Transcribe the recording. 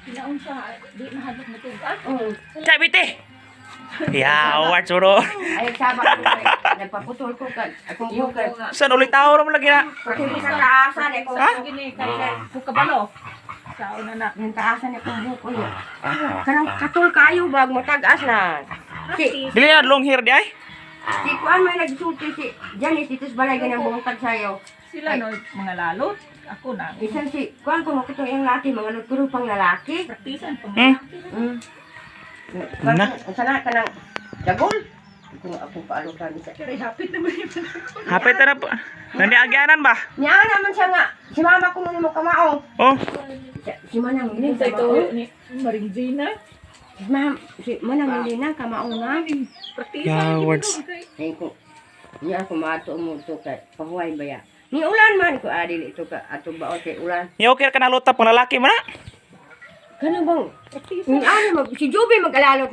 Pinaon sa di mahadlok na tugas. Chabite. Ya, award suro. Ay, sama ko nagpaputol ko ka. Akong bukas. San ulit tao ram lagi na. Pati sa taasan ako. Gini kay kabalo. Sa una na. Yung taasan akong buko niya. Kanang katul kayo bag mo tagas na. Si Dili na long hair di ay. si kuan may nagsulti si Janice dito sa balay ganang bungtag sayo. Sila no mga lalot. Ako na. Isan si kuan ko makito yung laki mga luturo pang lalaki. Praktisan pang Mm. Na. Sana ka ng dagol. Kung ako paalo ka sa. Pero hapit naman yung Hapit na po. Nandi agyanan ba? Nya naman siya nga. Si mama ko mo kamao. Oh. Si manang Hindi sa sa ito ni Maringzina. Si manang hindi na kamao na. Praktisan. Yeah, words. Ay ko. Niya ako mato mo to kay pahuay ba ya. Ni ulan man ko adil ito ka ato ba o kay ulan. Ya okay ka na luta pang lalaki mo na. Kanang bang? Ni ano si Joby mag-alalot